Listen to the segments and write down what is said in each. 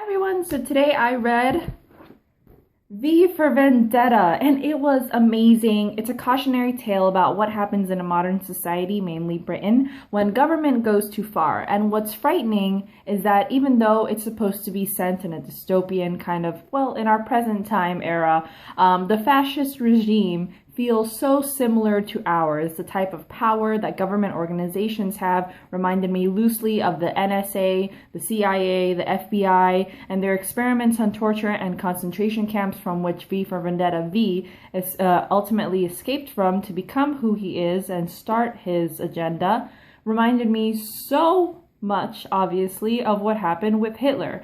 Everyone, so today I read V for Vendetta and it was amazing. It's a cautionary tale about what happens in a modern society, mainly Britain, when government goes too far. And what's frightening is that even though it's supposed to be set in a dystopian kind of, well, in our present time era, the fascist regime feels so similar to ours. The type of power that government organizations have reminded me loosely of the NSA, the CIA, the FBI, and their experiments on torture and concentration camps from which V for Vendetta V is ultimately escaped from to become who he is and start his agenda, reminded me so much, obviously, of what happened with Hitler.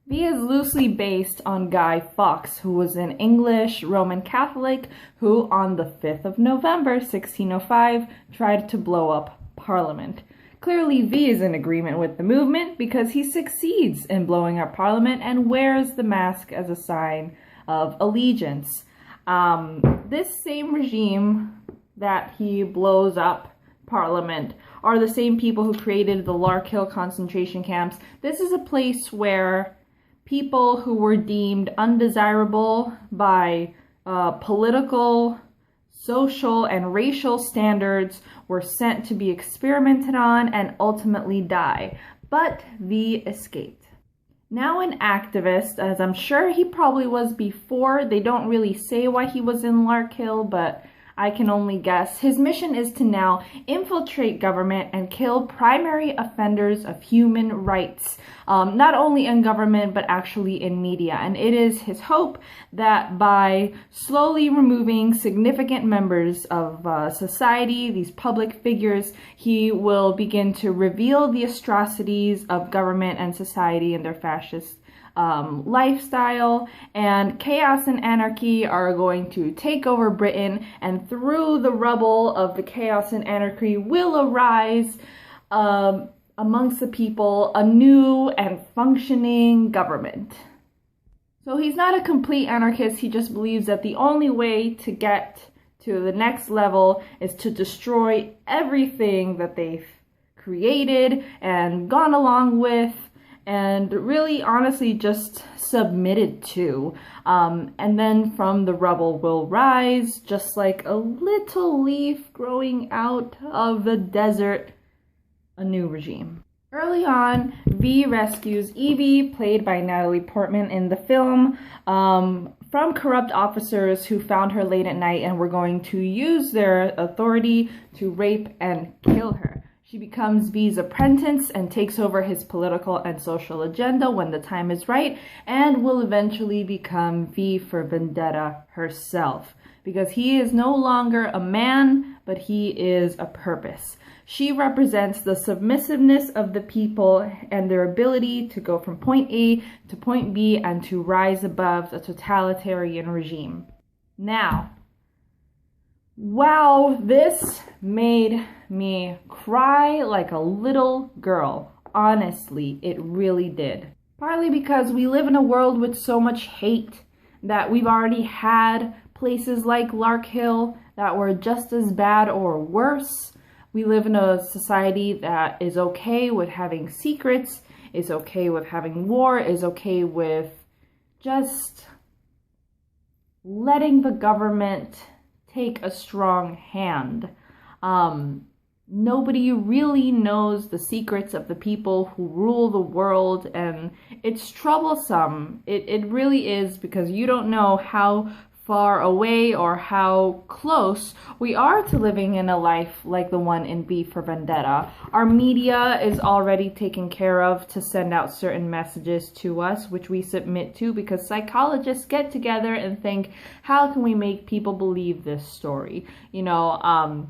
V is loosely based on Guy Fawkes, who was an English Roman Catholic who, on the 5th of November, 1605, tried to blow up Parliament. Clearly, V is in agreement with the movement because he succeeds in blowing up Parliament and wears the mask as a sign of allegiance. This same regime that he blows up Parliament are the same people who created the Larkhill concentration camps. This is a place where people who were deemed undesirable by political, social, and racial standards were sent to be experimented on and ultimately die. But V escaped. Now an activist, as I'm sure he probably was before, they don't really say why he was in Larkhill, but I can only guess. His mission is to now infiltrate government and kill primary offenders of human rights, not only in government, but actually in media. And it is his hope that by slowly removing significant members of society, these public figures, he will begin to reveal the atrocities of government and society and their fascist lifestyle, and chaos and anarchy are going to take over Britain, and through the rubble of the chaos and anarchy will arise amongst the people a new and functioning government. So he's not a complete anarchist, he just believes that the only way to get to the next level is to destroy everything that they've created and gone along with and really honestly just submitted to. And then from the rubble will rise, just like a little leaf growing out of the desert, a new regime. Early on, V rescues Evie, played by Natalie Portman in the film, from corrupt officers who found her late at night and were going to use their authority to rape and kill her. She becomes V's apprentice and takes over his political and social agenda when the time is right, and will eventually become V for Vendetta herself, because he is no longer a man, but he is a purpose. She represents the submissiveness of the people and their ability to go from point A to point B and to rise above the totalitarian regime. Now, wow, this made me cry like a little girl. Honestly, it really did. Partly because we live in a world with so much hate that we've already had places like Larkhill that were just as bad or worse. We live in a society that is okay with having secrets, is okay with having war, is okay with just letting the government take a strong hand. Nobody really knows the secrets of the people who rule the world, and it's troublesome. It really is, because you don't know how far away or how close we are to living in a life like the one in V for Vendetta. Our media is already taken care of to send out certain messages to us, which we submit to, because psychologists get together and think, how can we make people believe this story? You know,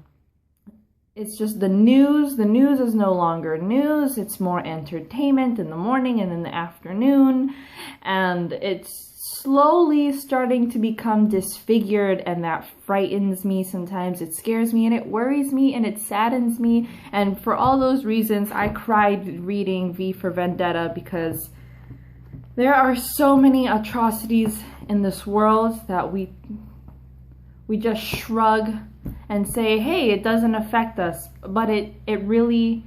it's just the news. The news is no longer news. It's more entertainment in the morning and in the afternoon. And it's slowly starting to become disfigured, and that frightens me sometimes. It scares me and it worries me and it saddens me. And for all those reasons, I cried reading V for Vendetta, because there are so many atrocities in this world that we just shrug and say, hey, it doesn't affect us, but it really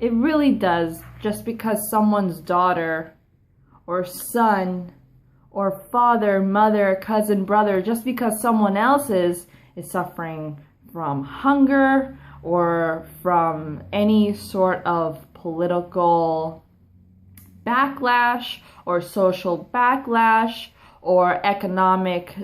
It really does. Just because someone's daughter or son or father, mother, cousin, brother, just because someone else is suffering from hunger or from any sort of political backlash or social backlash or economic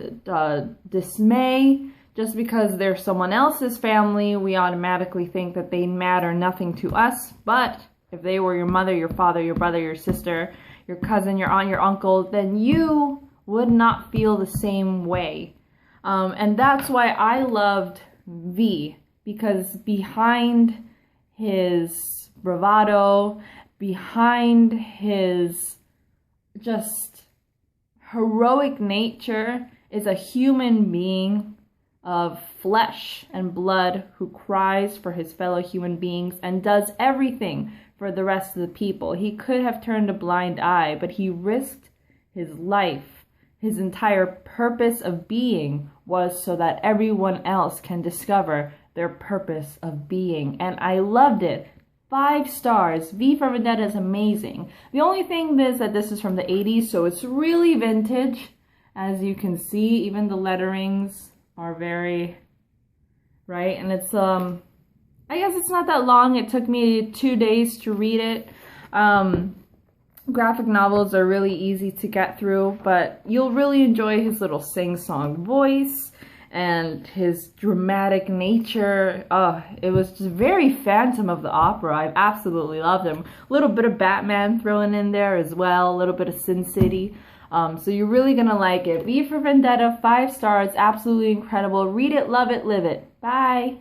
dismay, just because they're someone else's family, we automatically think that they matter nothing to us. But if they were your mother, your father, your brother, your sister, your cousin, your aunt, your uncle, then you would not feel the same way. And that's why I loved V, because behind his bravado, behind his just heroic nature, is a human being of flesh and blood who cries for his fellow human beings and does everything for the rest of the people. He could have turned a blind eye, but he risked his life. His entire purpose of being was so that everyone else can discover their purpose of being. And I loved it. 5 stars. V for Vendetta is amazing. The only thing is that this is from the 80s, so it's really vintage. As you can see, even the letterings are very, right? And it's, I guess it's not that long. It took me 2 days to read it. Graphic novels are really easy to get through, but you'll really enjoy his little sing-song voice and his dramatic nature. It was just very Phantom of the Opera. I absolutely loved him. A little bit of Batman thrown in there as well, a little bit of Sin City. So you're really gonna like it. V for Vendetta, 5 stars, absolutely incredible. Read it, love it, live it. Bye!